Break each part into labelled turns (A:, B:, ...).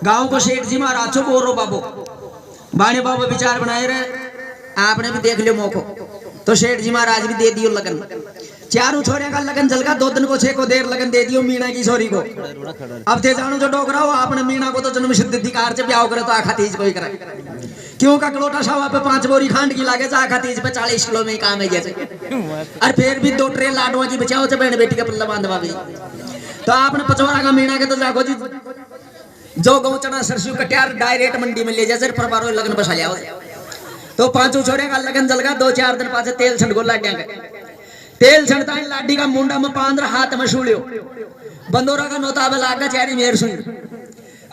A: गांव को सेठ जी महाराज चो बोरो बाबू बाणे बाबू विचार बनाए रहे आपने भी देख लियो मौको तो सेठ जी महाराज भी दे दियो लगन चारों छोरे का लगन जल का 2 दिन को 6 को देर लगन दे दियो मीणा की छोरी को। अब थे जानो जो डोगरा हो आपने मीणा को तो जन्म सिद्ध अधिकार से ब्याह करे तो आखा तीज कोई करे क्यों का कलोटा सावा पे 5 बोरी खांड की लागे जा आखा तीज पे 40 किलो में काम है जैसे और फिर भी 2 ट्रे लाडुआ की बचाओ से बहन बेटी का पल्ला बांधवा भी तो आपने पचौरा का मीणा के तो जागो जी जो गौ चना सरसों कटियार डायरेक्ट मंडी में ले जाए परबारो लगन बसा लिया तो 5 छोरे का लगन जल का 2-4 दिन पास तेल छंड को लाड्या तेल छंडता है लाडी का मुंडा में 15 हाथ में छूलियो बंदोरा का नोता में लागा चारी मेर सुन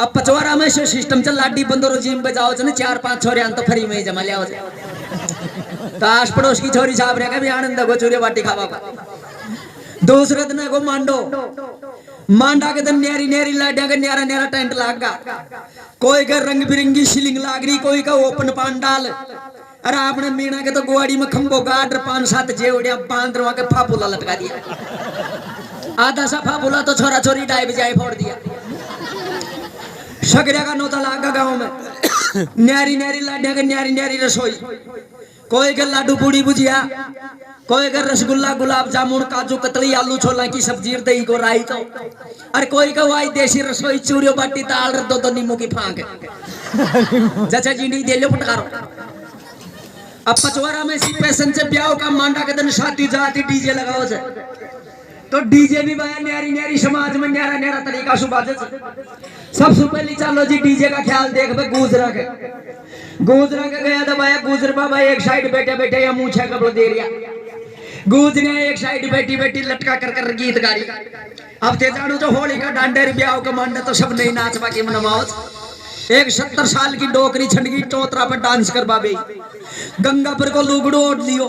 A: अब पचवारा में से सिस्टम चल लाडी बंदोरो जिम पे जाओ चने 4-5 छोरे अंत फ्री में जमा लिया तो आस पड़ोस की छोरी साहब ने कभी आनंद को चूरे बाटी खावा दूसरे दिन को मांडो मांडा के दिन न्यारी न्यारी लाडिया के न्यारा न्यारा टेंट लागा कोई का रंग बिरंगी शिलिंग लाग रही कोई का ओपन पांडाल अरे आपने मीणा के तो गुआड़ी में खंबो गाड़ 5-7 जेवड़िया बांध रहा के फाफूला लटका दिया आधा सा फाफूला तो छोरा छोरी डाई बजाई फोड़ दिया सगरिया का नोता लागा गाँव में न्यारी न्यारी लाडिया के न्यारी न्यारी रसोई कोई के लाडू पूड़ी भुजिया कोई का रसगुल्ला गुलाब जामुन काजू कतली आलू छोला की सब्जी दही को राई तो अरे कोई का वाई देसी रसोई चूरियो बाटी दाल 2 नींबू की फांक चाचा जी नहीं दे लो पटकारो। अब पचवारा में सी पैसन से ब्याह का मांडा के दिन शादी जाती डीजे लगाओ से तो डीजे भी भाई न्यारी न्यारी समाज में न्यारा न्यारा तरीका से बाजे सबसे पहले चलो जी डीजे का ख्याल देख बे गुजरा के गया था भाई गुजर बाबा एक साइड बैठे बैठे या मुंह कपड़ो दे रिया गुजरे एक साइड बैठी बैठी लटका कर गीत गा रही। अब थे जानो तो होली का डांडर ब्याह का मांडा तो सब नहीं नाच बाकी मनवाओ एक 70 साल की डोकरी छंडगी चौतरा पर डांस कर बाबे गंगापुर को लुगड़ो ओढ़ लियो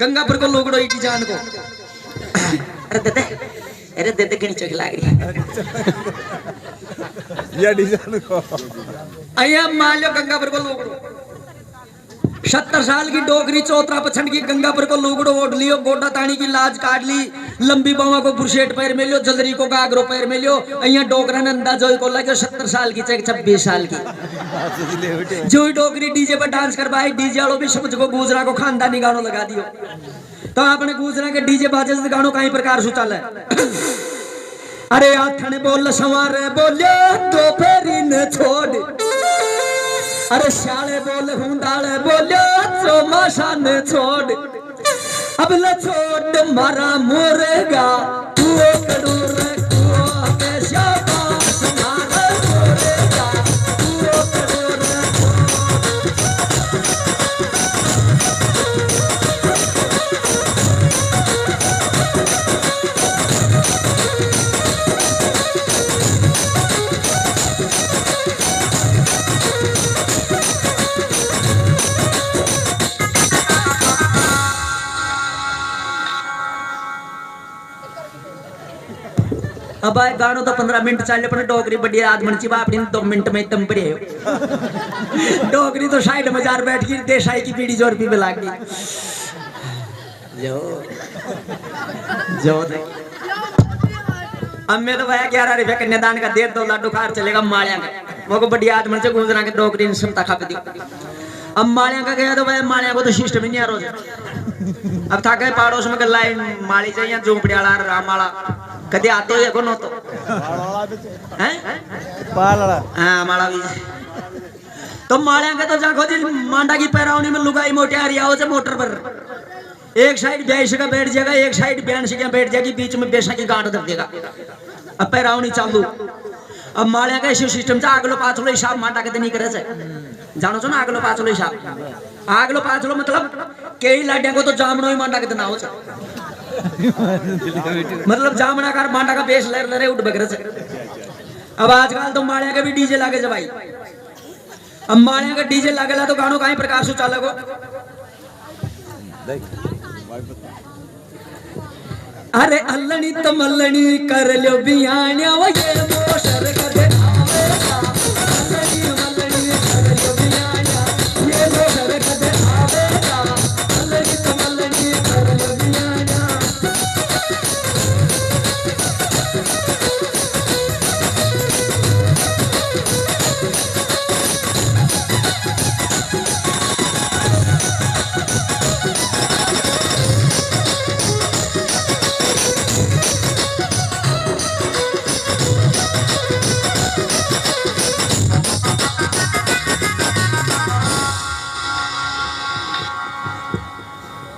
A: गंगापुर को लुगड़ो इटी जान को अरे दे किनी चोख लाग रही या डिजाइन को अया मान लो गंगापुर को लुगड़ो 70 साल की डोकरी चौतरा पर छंडगी गंगापुर को लुगड़ो ओढ़ लियो गोडा तानी की लाज काट ली लंबी बावा को बुरशेट पैर में लियो जलरी को गागरो पैर में लियो अया डोकरा नंदा जोई को लगे 70 साल की 26 साल की जो डोकरी डीजे पर डांस कर भाई डीजे वालों भी समझ को गुजरा को खानदानी गानों लगा दियो तो आपने गुजरा के डीजे बाजे से गानों कई प्रकार से चल है अरे आठने बोल सवार बोले तो फेरी न छोड़ अरे शाले बोल हुंडाले बोले तो माशान छोड़ अब ल छोड़ मारा मोरेगा तू करूर तू हमेशा बात मारा मोरेगा तू करूर अब आए गानो तो 15 मिनट चल अपने डोगरी बड़ी आदमन ची बाप 2 मिनट में तम पड़े डोगरी तो साइड में जार बैठ की देसाई की पीढ़ी जोर भी लाग गई जो अब मैं तो भाई 11 रुपये कन्यादान का 1.5-2 लाडू खार चलेगा मालिया का वो को बड़ी आदमन से गुजरा के डोगरी ने सुनता खा दी अब मालिया का गया तो भाई मालिया को तो सिस्टम ही नहीं आ रहा अब था गए पड़ोस में लाइन माली चाहिए झोंपड़ी वाला राम वाला कदी आते हो को तो हैं पालड़ा हां माला भी तो मालिया का तो जाखो जी मांडा की पैरावनी में लुगाई मोटी आ रही आओ से मोटर पर एक साइड भैंस का बैठ जाएगा एक साइड भैंस की बैठ जाएगी बीच में बेसा की गांठ दब देगा अब पैरावनी चालू अब मालिया का ऐसे सिस्टम से आगलो पाछलो हिसाब मांडा के नहीं करे से जानो छो ना आगलो पाछलो हिसाब आगलो पाछलो मतलब कई लाडिया को तो जामनो ही मांडा के ना हो मतलब जामना का मांडा का बेस लर लरे उठ बगरे से अब आजकल तो मालिया के भी डीजे लागे जब भाई अब मालिया का डीजे लागेला तो गानों कहीं प्रकार से चलेगो अरे अल्लनी तो मल्लनी कर लो बियानिया वो ये मोशर कर दे आवेगा अल्लनी मल्लनी कर लो बियानिया ये मोशर कर दे आवेगा अल्लनी तो मल्लनी कर लो बियानिया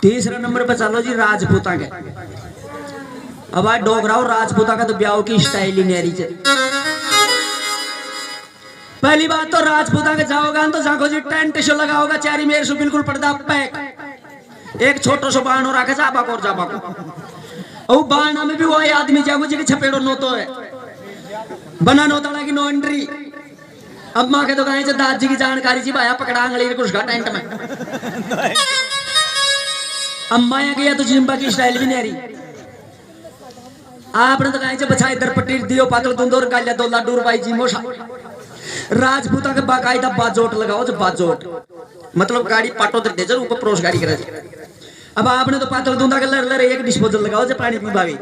A: तीसरा नंबर पे चलो जी राजपूता के। अब आज डोगरा और राजपूता का तो ब्याह की स्टाइल ही नहीं रही। पहली बात तो राजपूता के जाओगा तो जाको जी टेंट शो लगा होगा, चारी मेरे से बिल्कुल पर्दा पैक, एक छोटो सो बाण और रखे जाबा को और जाबा को। और बाण में भी वही आदमी जागो जी की छपेड़ो नो तो है बना नो तला की नो एंट्री। अब माँ के तो कहीं से दादी की जानकारी जी भाया पकड़ा अंगली कुछ टेंट में। अम्मा यहाँ गया तो जिम्बा की स्टाइल भी नहीं रही। आपने तो कहीं से बछाई दर पट्टी दियो पातल दुंदोर गालिया दो लाडूर बाई जी मोशा। राजपूता के बाकायदा बाजोट लगाओ, जो बाजोट मतलब गाड़ी पाटो दर दे ऊपर प्रोस गाड़ी करे। अब आपने तो पातल दूंदा के लर लर एक डिस्पोजल लगाओ जो पानी पी भावी।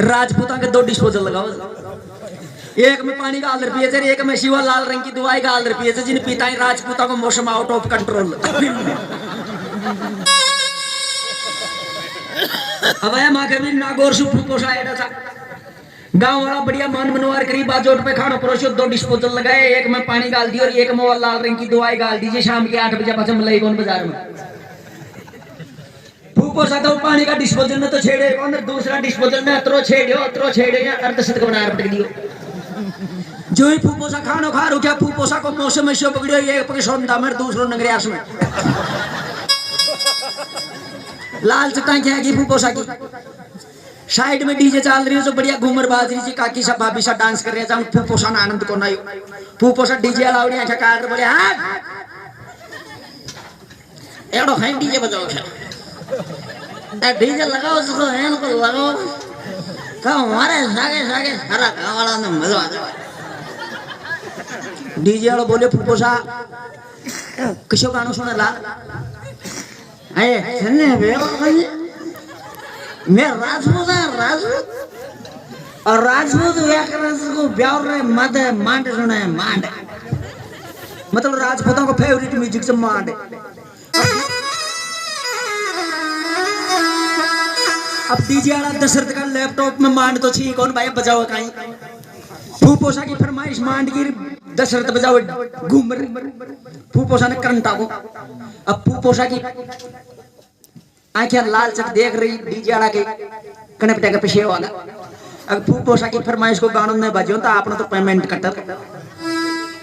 A: राजपूता के 2 डिस्पोजल लगाओ, एक में पानी का आलर पिए, एक में शिवा लाल रंग की दवाई का आलर पिए, जिन पीता है राजपूता को मौसम आउट ऑफ कंट्रोल। अब आया माँ के भी नागौर से फूपोसा आया था। गांव वाला बढ़िया मान मनवार करी बाजोट पे खाना परोसो, 2 डिस्पोजल लगाए, एक में पानी डाल दी और एक में लाल रंग की दवाई डाल दीजिए। शाम के 8 बजे पास मलाई कौन बाजार में फूपोसा तो पानी का डिस्पोजल में तो छेड़े कौन, दूसरा डिस्पोजल में अतरो छेड़े अर्धशत बना पटक दियो। जो ही फूपोसा खानो खा रुका, फूपोसा को मौसम में शो पकड़ियो, एक पके सोंदा में दूसरो नगरियास में लाल चटाई क्या की फूपोसा की। साइड में डीजे चल रही है जो बढ़िया घूमर बाज रही थी, काकी सा भाभी सा डांस कर रहे थे। फूपोसा ना आनंद को ना फूपोसा डीजे अलाउडी आंखें काट बोले हाँ एडो है डीजे बजाओ डीजे लगाओ उसको है को लगाओ का हमारे सागे सागे सारा गाँव वाला ने मजा आ जाए। डीजे वाला बोले फूपोसा किसो गाना सुना ला अरे सुनने मैं राजपूत है राजपूत और राजपूत व्याकरण को ब्याह रहे मद मांड सुना है मांड मतलब राजपूतों को फेवरेट म्यूजिक से मांड। अब डीजे वाला दशरथ का लैपटॉप में मांड तो छी कौन भाई बजाओ कहीं। फूपोसा की फरमाइश मांड की दशरथ बजाओ घूमर। फूपोसा ने करंटा को अब फूपोसा की आंखें लाल चट देख रही डीजे वाला के कनेक्ट के पीछे वाला। अगर फूपोसा की फरमाइश को गानों में बजो तो आपने तो पेमेंट कटर।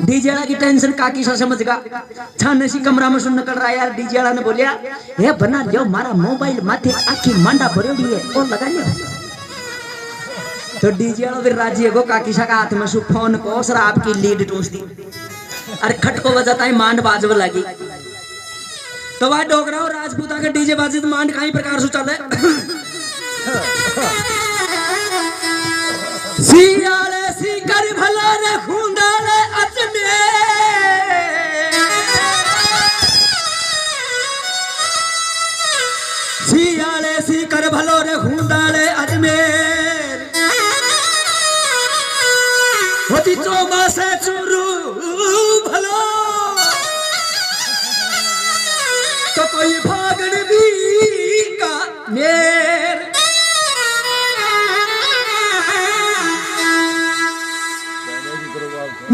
A: डीजे वाला की टेंशन काकी सा समझ गा छाने सी कमरा में सुन कर रहा यार। डीजे वाला ने बोलिया ये बना लियो मारा मोबाइल माथे आखी मांडा भरेड़ी है और लगा लियो। तो डीजे वाला फिर राजी को काकी सा का हाथ में सु फोन को शराब की लीड टूस दी। अरे खटको बजाता है मांड बाजब लगी। तो वह डोगरा और राजपूता के डीजे बाजी तो मांड कई प्रकार से चले। सियाले सीकर भला रे खूंदाले अजमेर सियाले सीकर भलो रे खूंदाले अजमेर होती चोमा से चुरू भलो तो कोई भागन भी का मेर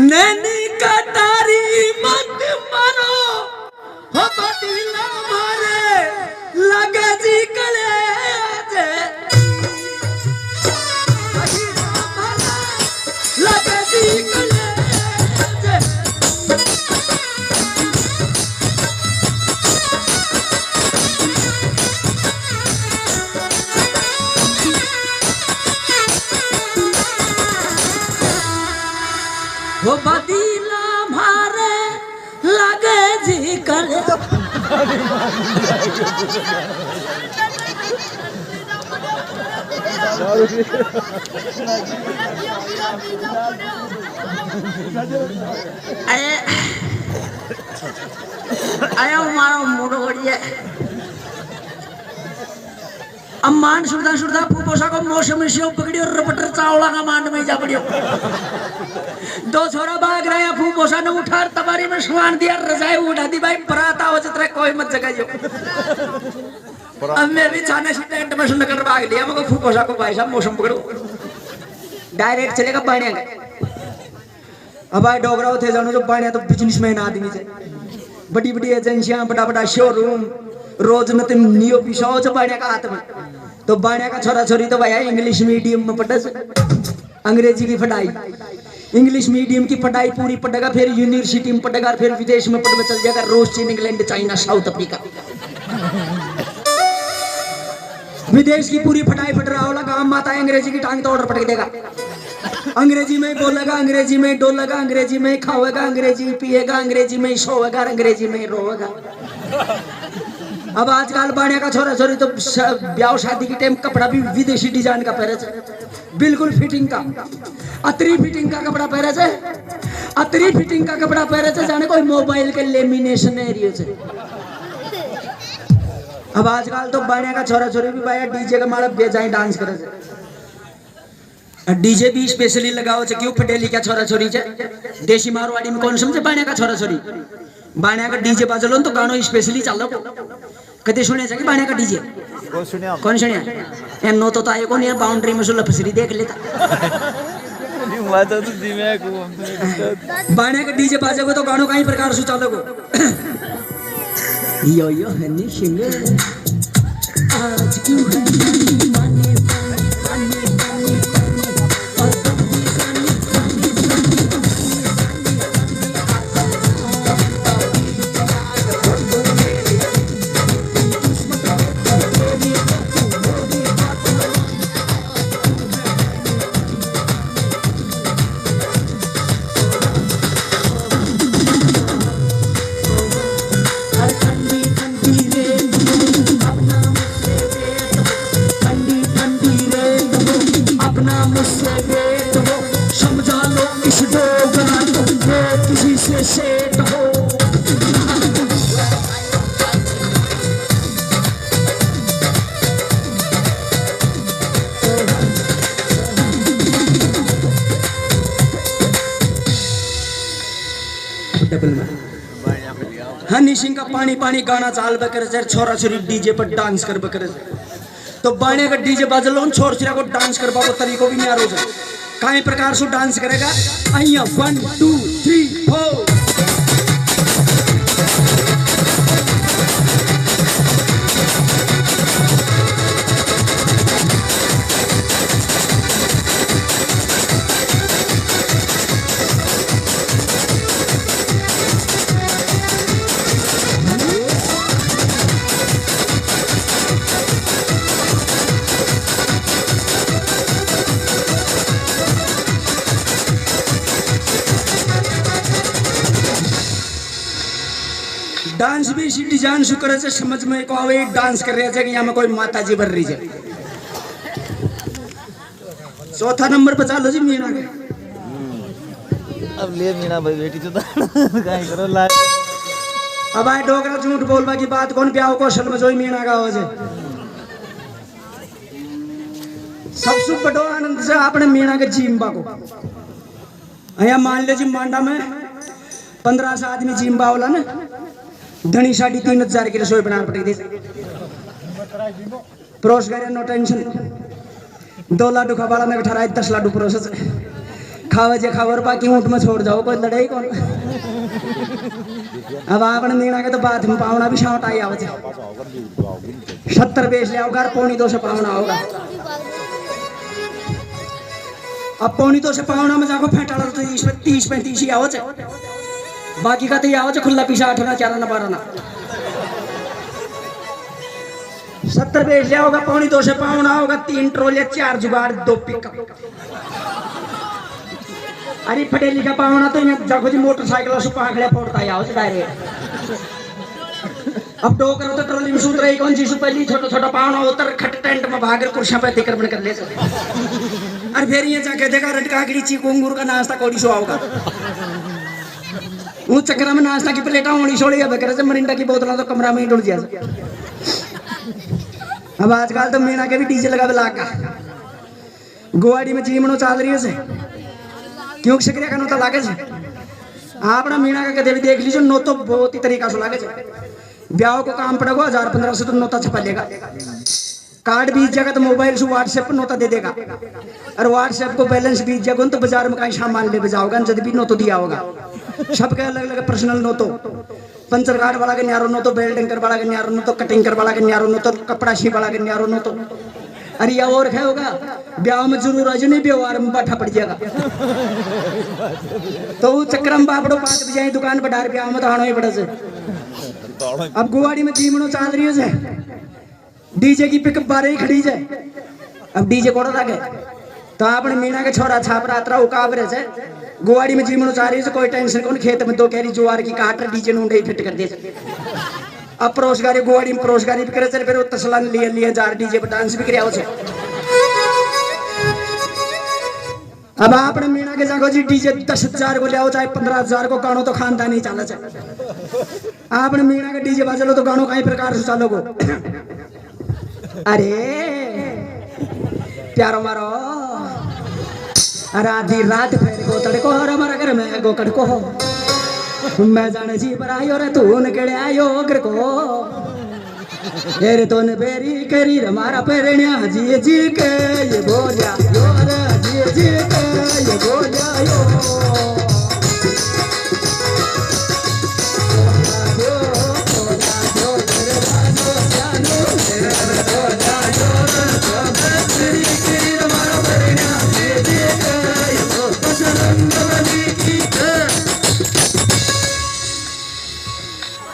A: नैनी कटारी मत मारो हो तो दिला मारे लगे जी कले लगे जी कले वो बदीला मारे लगे जी करे। आया मारो मूड बढ़िया। अब मान सुरदा सुरदा फूपोसा को मौसम से पकड़ी और रपटर चावला का मांड में जा पड़ियो। 2 छोरा भाग रहे हैं, फूपोसा ने उठा तबारी में सुहान दिया, रजाई उठा दी भाई बरात आओ जितना कोई मत जगाइयो। अब मैं भी छाने से टेंट में सुन कर भाग लिया। मगर फूपोसा को भाई साहब मौसम पकड़ो डायरेक्ट चलेगा बाणिया का। अब भाई डोगरा थे जानो जो बाणिया तो बिजनेसमैन आदमी थे, बड़ी बड़ी एजेंसियां बड़ा बड़ा शोरूम रोज में तुम नियो पिसाओ छ बाणिया का हाथ में। तो बाणिया का छोरा छोरी तो भैया इंग्लिश मीडियम में पढ़े, अंग्रेजी की पढ़ाई, इंग्लिश मीडियम की पढ़ाई पूरी पढ़ेगा, फिर यूनिवर्सिटी में पढ़ेगा, फिर विदेश में पढ़ने चल जाएगा, रूस, चीन, इंग्लैंड, चाइना, साउथ अफ्रीका। विदेश की पूरी पढ़ाई पढ़ रहा होगा, गांव माता अंग्रेजी की टांग तोड़ पटक देगा, अंग्रेजी में बोलेगा, अंग्रेजी में डोलेगा, अंग्रेजी में खाएगा, अंग्रेजी पिएगा, अंग्रेजी में सोएगा, अंग्रेजी में रोएगा। अब आजकल बाणिया का छोरा छोरी तो ब्याह शादी के टाइम कपड़ा भी विदेशी डिजाइन का पहरे, बिल्कुल फिटिंग का, अतरी फिटिंग का कपड़ा पहरे से, अतरी फिटिंग का कपड़ा पहरे से जाने कोई मोबाइल के लेमिनेशन एरिया से। अब आजकल तो बाणिया का छोरा छोरी भी भाई डीजे का माला बेजाई डांस करे से, डीजे भी स्पेशली लगाओ से क्यों फटेली क्या छोरा छोरी से, देशी मारवाड़ी में कौन समझे बाणिया का छोरा छोरी। बाणिया का डीजे बाजलो तो गानो स्पेशली चलो, कदे सुने जाके बाणिया का डीजे कौन सुनिया एम नो तो आए कौन यार बाउंड्री में सुलभ फसरी देख लेता। बाणिया का डीजे बाजेगो तो गानो कई प्रकार से चलोगो, यो यो हनी सिंगे आज क्यों हनी माने माने हनी सिंह का पानी पानी गाना चाल बकर छोरा छोरी डीजे पर डांस कर बकर, तो बाणिया का डीजे बाजलो छोर छोरा को डांस कर बाबो तरीको भी नहीं आ रहा, कई प्रकार से डांस करेगा। आइया 1 2 3 4 डांस भी इसी डिजाइन से करे से समझ में को आवे, डांस कर रहे थे कि यहाँ में कोई माता जी बन रही है। चौथा नंबर पे चालो जी मीना के,
B: अब ले मीना भाई बेटी तो काय करो ला,
A: अब आए डोगरा झूठ बोलवा की बात कौन ब्याह को असल में जो मीना का हो जाए। सबसे बड़ो आनंद से आपने मीना के जिम्बा को यहाँ मान लो जी मांडा में 15 से आदमी जिम्बा होला ना, धनी 3,500 की रसोई बनाना पड़ेगी, प्रोस करे नो टेंशन, 2 लाडू खबाला में 10 लाडू प्रोसेस खावे जे खावर बाकी ऊँट में छोड़ जाओ, कोई लड़ाई कौन। अब आपने मीना के तो बात में पावना भी शाउट आई आवे 70 बेच ले आओ घर, 1.25 से पावना होगा। अब 1.25 से पावना में जाको फेंटा तो 30-35 ही आओ, बाकी का तो ये आओ खुला पीछा 8 ना 4 ना 12 ना 70 बेच लिया होगा, 1.25 से पावना होगा, 3 ट्रोले 4 जुगाड़ 2 पिकअप। अरे फटेली का पावना तो यहाँ जाको जी मोटरसाइकिल से पाखड़े फोड़ता है आओ डायरेक्ट। अब दो करो तो ट्रोली में सूत रही कौन सी पहली छोटा छोटा पावना उतर खट टेंट में भाग कुर्सियां पे तिक्रमण कर ले सकते। अरे फिर ये जाके देखा रटका की चीकू अंगूर का नाश्ता कोड़ी सो आओगा, उस चक्कर में नाश्ता की प्लेटा होनी छोड़ी बकर से मरिंडा की बोतल तो कमरा में ही डुल जाए। अब आजकल तो मीना के भी डीजे लगा लागा गुवाड़ी में जीमनो चाल रही है से क्यों सक्रिय का नोता लागे से आपना मीना का कदे भी देख लीजिए, नो तो बहुत ही तरीका से लागे से ब्याह को काम पड़ेगा 1000-1500 तो नोता छपा लेगा। कार्ड बीत जाएगा तो मोबाइल से व्हाट्सएप पर नोता दे देगा, और व्हाट्सएप को बैलेंस बीत जाएगा तो बाजार में कहीं सामान ले बजाओगा जब भी नोतो दिया होगा। सबके अलग अलग पर्सनल नोतो, पंचर गार्ड वाला के न्यारो नोतो, बेल्टिंग वाला के न्यारो नोतो, कटिंग कर वाला के न्यारो नोतो, कपड़ा सी वाला के न्यारो नोतो। अरे या और है होगा ब्याह में जरूर आज नहीं व्यवहार में बाठा पड़ जाएगा। तो वो चक्कर में बापड़ो 5 बजे दुकान पर डार ब्याह में तो आना ही पड़ा से। अब गुवाड़ी में जीवनो चाल रही है, डीजे की पिकअप बारे ही खड़ी है। अब डीजे कोड़ा था तो आपने मीना के छोरा छापरा अतरा उकाबरे से गुवाड़ी में जीवनो चाह रही है, कोई टेंशन कौन, खेत में 2 कैरी ज्वार की काट डीजे ने उंडे फिट कर दे। अब परोसगारी गुवाड़ी में परोसगारी भी करे चल, फिर तसला लिए लिए जार डीजे पर डांस भी कराओ से। अब आपने मीना के जागो जी डीजे 10,000 को ले आओ चाहे 15,000 को, गानो तो खानदानी चाला चाहिए। आपने मीना के डीजे बाजलो तो गानो कई प्रकार से चालो को। अरे प्यारो मारो राधी रात फेर को तड़को और हमारा घर में गो कड़को मैं जाने जी पर आयो रे तू न केड़े आयो घर को रे तो न बेरी करी हमारा पेरण्या जी जी के ये बोलिया यो रे जी जी के ये बोलिया यो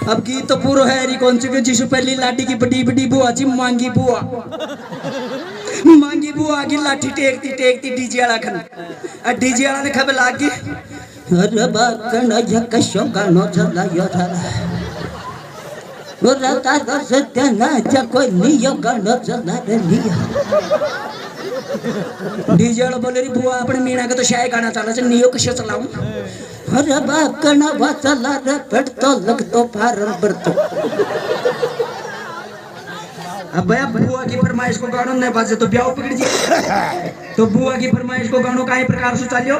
A: अब गीत तो पूरा है री कौन सी जिसु पहली लाठी की बड़ी बड़ी बुआ जी मांगी बुआ की लाठी टेकती डीजे वाला खन और डीजे वाला ने खबर लाग गई अरे बाकन यकशो गानो चलायो थारा रोता दर सत्य ना जा कोई नियो गानो चला रे नियो डीजे वाला बोले री बुआ अपने मीना के तो शायद गाना चला से नियो कशो चलाऊं अरे बाप कना वाचला रे पेट तो लग तो फारम पर तो अब बुआ की फरमाइश को गानो नहीं बाजे तो ब्याह पकड़ जी। तो बुआ की फरमाइश को गानो काई प्रकार से चलियो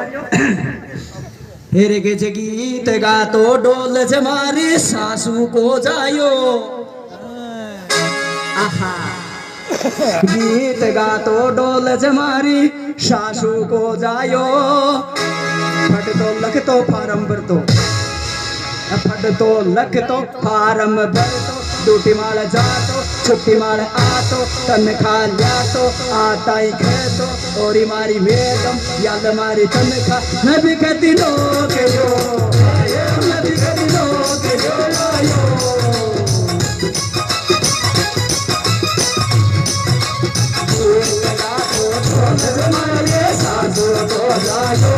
A: हेरे के गीत गा तो डोल जमारी सासू को जायो आहा गीत गा तो डोल जमारी सासू को जायो फट तो लख तो फारम भर तो फट तो लख तो फारम भर तो ड्यूटी माल जा तो छुट्टी माल आ तो तन खा लिया तो आता ही खे तो और मारी मेदम याद मारी तन खा न भी कती लोग यो न भी कती लोग यो सासू को जायो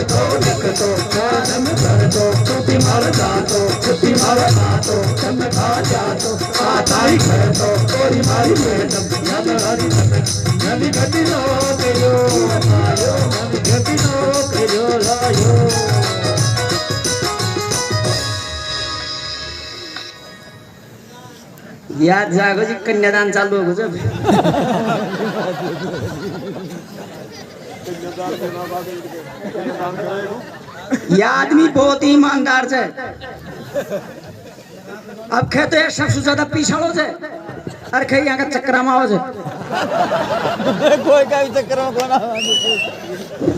A: तो लिख तो कानम कर तो छुट्टी मार जा तो छुट्टी मार जा तो तन खा जा तो आता ही घर तो कोरी मारी मैडम याद हरी नदी गति लो कयो आयो नदी गति लो कयो लायो याद जागो जी कन्यादान चालू हो जब ये आदमी बहुत ही ईमानदार है। अब कहते हैं सबसे ज्यादा पिछड़ो से और कहीं यहाँ का चक्कर में आओ
B: कोई का भी चक्कर में कोना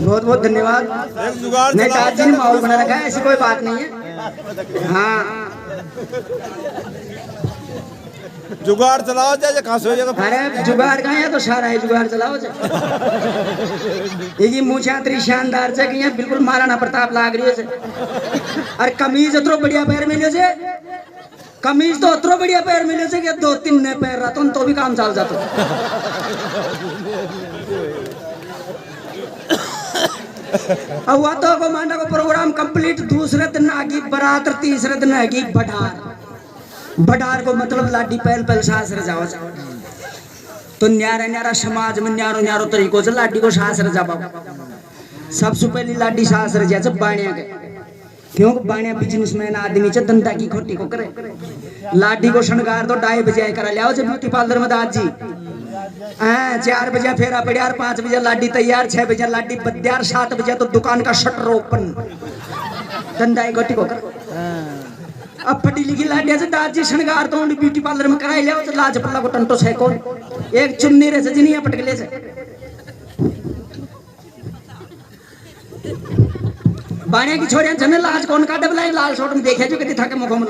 A: बहुत बहुत धन्यवाद। नहीं दादी ने माहौल बना रखा है, ऐसी कोई बात नहीं है। हाँ
B: जुगाड़ चलाओ जाए कहाँ से हो जाएगा।
A: अरे जुगाड़ कहाँ है तो सारा है जुगाड़ चलाओ जाए। ये मुछात्री शानदार से कि बिल्कुल महाराणा प्रताप लाग रही है। और कमीज अतरो बढ़िया पैर मिले से कमीज तो अतरो बढ़िया पैर मिले से कि 2-3 नए पैर रहा तो भी काम चल जाता। अब हुआ तो को मांडा को प्रोग्राम कंप्लीट। दूसरे दिन आगे बारात, तीसरे दिन आगे बडार को मतलब लाडी पहल पहल सास रजाओ तो न्यारा न्यारा समाज में न्यारो न्यारो तरीकों से लाडी को सास रजाओ। सबसे पहली लाडी सास रजा जब बाणिया के क्यों बाणिया बिजनेसमैन आदमी च धंधा की खोटी को करे। लाडी को शृंगार तो 2:30 बजे करा लिया जब ब्यूटी पार्लर में दाद जी 4 बजे फेरा पड़ियार, 5 बजे लाडी तैयार, 6 बजे लाडी बद्यार, 7 बजे तो दुकान का शटर ओपन। धंधा की खोटी को कर अब पढ़ी लिखी लाडिया से दाजी शृंगार तो ब्यूटी पार्लर में कराई ले तो लाज पल्ला को टंटो से कौन एक चुन्नी रे से जिनिया पटकले से बाणिया की छोरियां जने लाज कौन का डबलाई लाल शॉट में देखे जो कितनी थके मुखों में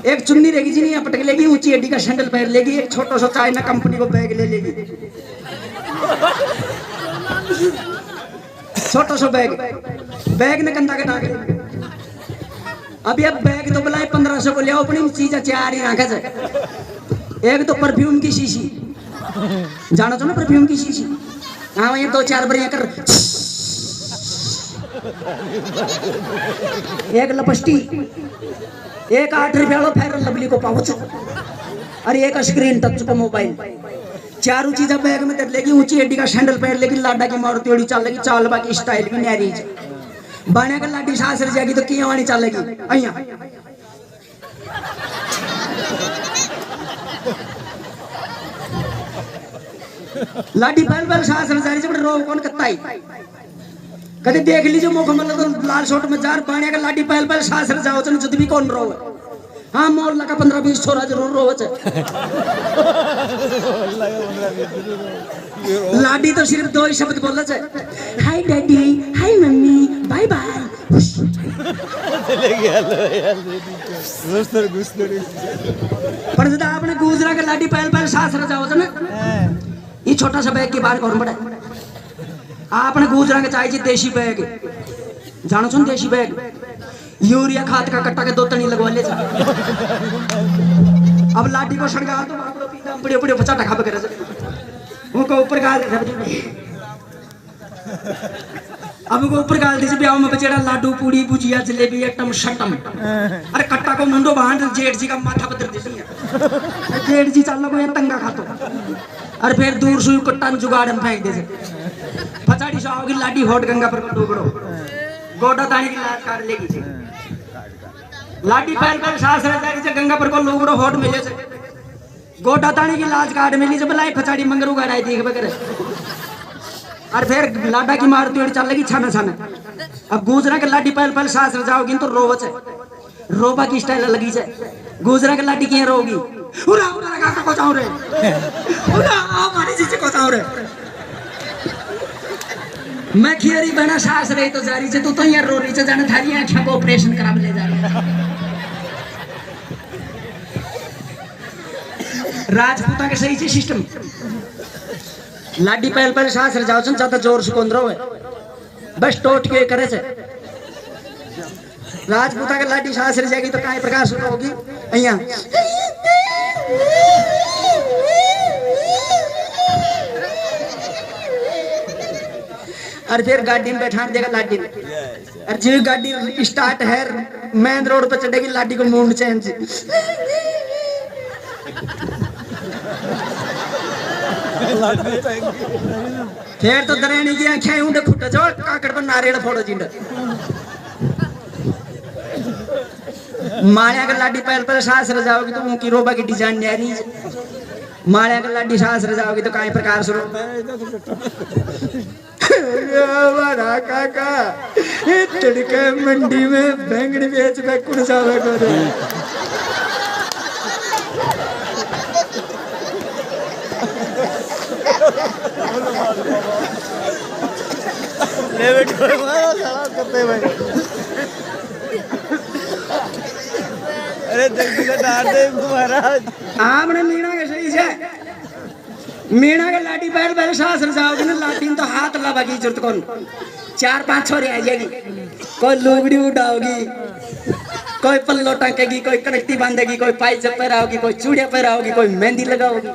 A: एक चुन्नी रहेगी जिनिया पटक लेगी ऊंची एडी का सैंडल पहन लेगी एक छोटा सा चाइना कंपनी को बैग ले लेगी छोटा सा बैग ने कंधा कटा के अभी अब बैग तो बुलाए 1500 को ले आओ अपनी चीज चार ही रखा जाए एक तो परफ्यूम की शीशी जाना तो ना परफ्यूम की शीशी हाँ वही 2-4 बढ़िया कर एक लपस्टी एक 8 रुपया लो फेयर लवली को पाउच और एक स्क्रीन टच का मोबाइल चारों चीजें बैग में कर लेगी ऊंची एडी का सैंडल पहन लेगी लाडा की मारुति ओडी चल लेगी चाल बाकी स्टाइल भी न्यारी बाने का लाडी सास रह जाएगी तो किया वाणी चलेगी अइया लाडी पहल सास रह जाएगी जब रो कौन कत्ताई कभी देख लीजिए मौका मिला तो लाल शॉट में जार बाने का लाडी पहल सास रह जाओ चल जुद भी कौन रो हाँ मोहल्ला का 15-20 छोरा जरूर रोवे लाडी तो सिर्फ 2 ही शब्द बोले हाय डैडी हाय मम्मी बाय बाय पर जब आपने गुजरा के लाडी पहल सास रह जाओ ना ये छोटा सा बैग के बाहर कौन बड़ा आपने गुजरा के चाहिए देशी बैग जानो सुन देशी बैग यूरिया खाद का कट्टा के 2 तनी लगवा ले अब लाठी को श्रृंगार तो बड़े बड़े बच्चा ढका करे उनको ऊपर गाल अब उनको ऊपर गाल दीजिए ब्याह में बचेड़ा लाडू पूड़ी भुजिया जलेबी एकदम शटम अरे कट्टा को मुंडो बांध जेठ जी का माथा बदल दीजिए जेठ जी चल को तंगा खातो और फिर दूर सुई कट्टा जुगाड़ में फेंक दीजिए पचाड़ी से आओगी लाडी होट गंगा पर डूबड़ो गोडा तानी की लाज काट लेगी लाडी पहल सास रह जाएगी गंगा पर को लोगड़ो होट मिले से गोडा तानी की लाज काट मिली जब लाई फचाड़ी मंगरू गाड़ाई देख बगैर और फिर लाडा की मारुति ओडी चल लगी छाना छाना अब गुजरा के लाडी पहल सास रह जाओगी तो रोवच रोबा की स्टाइल लगी से गुजरा के लाडी की रोगी उरा उरा काका को जाओ रे उरा आ मारी जी को जाओ रे मैं खियरी बना सास रही तो जारी से तो यार रो रही से जाने थारी आंखों को ऑपरेशन करा ले जा रही राजपूता के सही से सिस्टम लाडी पहल सास रह जाओ ज्यादा जोर से कौन रहो बस टोट के करे से राजपूता के लाडी सास रह जाएगी तो काय प्रकार से होगी अइया और फिर गाड़ी में बैठा देगा लाडी में और जो गाड़ी स्टार्ट है मेन रोड पर चढ़ेगी लाडी को मूड चेंज फिर तो दरेनी की आंखें उंडे खुट्टा जो काकड़ पर नारियल फोड़ो जिंड माया का लाडी पहल सास रह जाओगी तो उनकी रोबा की डिजाइन न्यारी माया का लाडी सास रह जाओगी तो कई प्रकार से काका तड़के मंडी में बैंगन बेच में कुड़ जावे करे
B: ले बेटो मारो साला करते भाई अरे जल्दी का डाल दे महाराज
A: आपने मीणा के सही से मीणा के लाठी पहल सास रह जाओगे ना लाठी तो हाथ लगा की जरूरत कौन 4-5 छोरी आ जाएगी कोई लुगड़ी उड़ाओगी कोई पल्लो टांकेगी कोई कड़कती बांधेगी कोई पाइप पहराओगी कोई चूड़िया पहराओगी कोई मेहंदी लगाओगी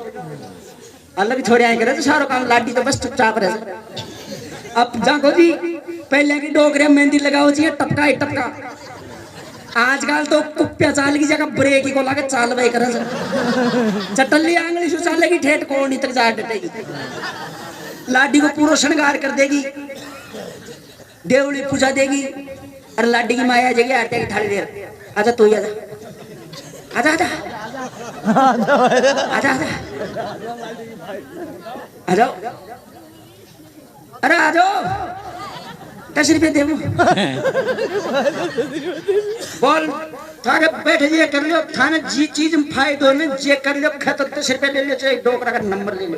A: अलग छोड़े आए करे तो सारो काम लाठी तो बस चुपचाप रहे अब जाको जी पहले की डोगरे मेहंदी लगाओ चाहिए टपका ही टपका आजकल तो कुप्पिया चाल की जगह ब्रेक को लगे चाल भाई करे चटल्ली आंगली से चालेगी ठेठ कोनी तक जा डटेगी लाडी को पूरा श्रृंगार कर देगी देवली पूजा देगी और लाडी की माया जगह आटे की थाली दे आजा तू आजा आजा आजा आजा आजा आ जाओ अरे आ जाओ 10 रुपये दे बोल ताके बैठ ये कर लो थाने जी चीज में फायदो में जे कर लो खतर तो सिर पे ले ले चाहे डोकरा का नंबर ले ले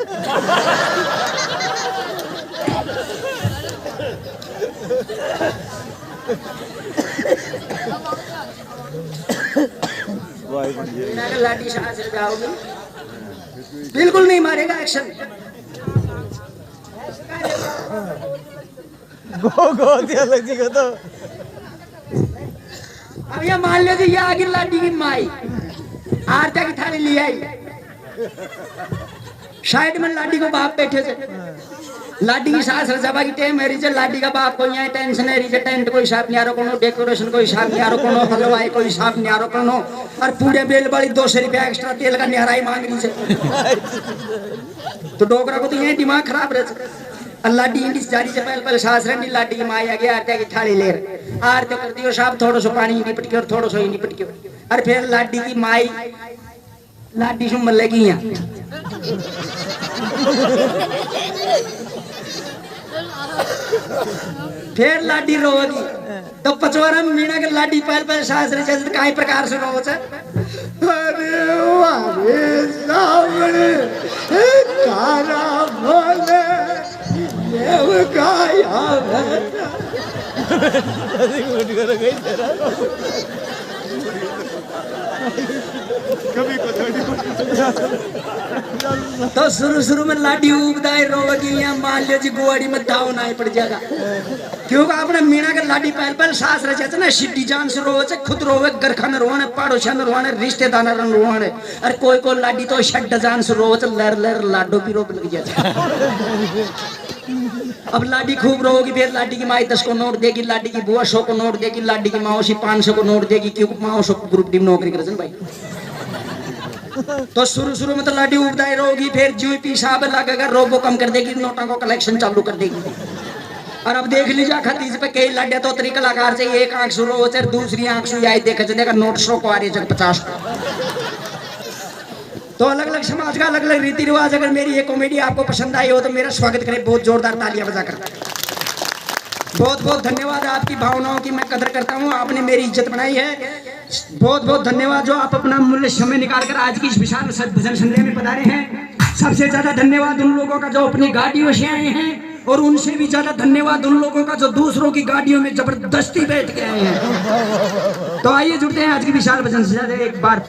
A: लाठी सांस से जाओगे बिल्कुल नहीं मारेगा एक्शन
B: गो दिया लग जी को तो
A: अब ये मान लो कि ये आगे लाडी की माई आरती की थाली ले आई साइड में लाडी को बाप बैठे थे लाडी की सास रजाबा की टेम है रिजे लाडी का बाप को यहाँ टेंशन है रिजे टेंट कोई हिसाब नहीं आ रहा कोनो डेकोरेशन कोई हिसाब नहीं आ रहा कोनो हलवाई कोई हिसाब नहीं आ रहा कोनो और पूरे बेल वाली 200 रुपया एक्स्ट्रा तेल का निहराई मांग रही है तो डोकरा को तो यही दिमाग खराब रहता अल्लाह डी इंडिस जारी से पहले सास रंडी लाडी की माई आगे आरती की थाली ले आरती कर दियो साहब थोड़ा सो पानी निपट के और थोड़ा सो ही निपट के और फिर लाडी की माई लाडी से मलेगी फिर लाडी रोगी तो पचवारा में मीना के लाडी पहले सास रे चल काई प्रकार से रोवे अरे वारे सामने कारा बोले ये गाया तो शुरू में लाडी उबदाई रोगी यहाँ मान लो जी गुआड़ी में दाव ना पड़ जाएगा क्योंकि आपने मीना के लाडी पहल सास रचे ना सिड्डी जान से रोवे खुद रोवे गरखन रोने पड़ोसन रोने रिश्तेदार रोने अरे कोई लाडी तो शड्ड जान से रोवे लर लर लाडो भी रोक लग जाता अब लाडी खूब रोगी फिर लाडी की माई 10 को नोट देगी लाडी की बुआ 100 को नोट देगी लाडी की माओसी 500 को नोट देगी क्योंकि माओ ग्रुप टीम नौकरी करे भाई तो शुरू में तो लाडी उबदाई रोगी फिर जीपी साहब लगेगा रोबो कम कर देगी नोटों को कलेक्शन चालू कर देगी और अब देख लीजिए खतीज पे कई लाडिया तो तरी कलाकार से एक आंख शुरू हो दूसरी आंख से आई देखा चलेगा नोट 100 को आ रही है 50 तो अलग अलग समाज का अलग अलग रीति रिवाज अगर मेरी ये कॉमेडी आपको पसंद आई हो तो मेरा स्वागत करें बहुत जोरदार तालियां बजाकर बहुत बहुत धन्यवाद आपकी भावनाओं की मैं कदर करता हूं आपने मेरी इज्जत बनाई है बहुत बहुत धन्यवाद जो आप अपना मूल्य समय निकालकर आज की इस विशाल भजन संध्या में पधारे हैं सबसे ज्यादा धन्यवाद उन लोगों का जो अपनी गाड़ियों से आए हैं और उनसे भी ज्यादा धन्यवाद उन लोगों का जो दूसरों की गाड़ियों में जबरदस्ती बैठ के आए हैं तो आइए जुड़ते हैं आज की विशाल भजन संध्या एक बार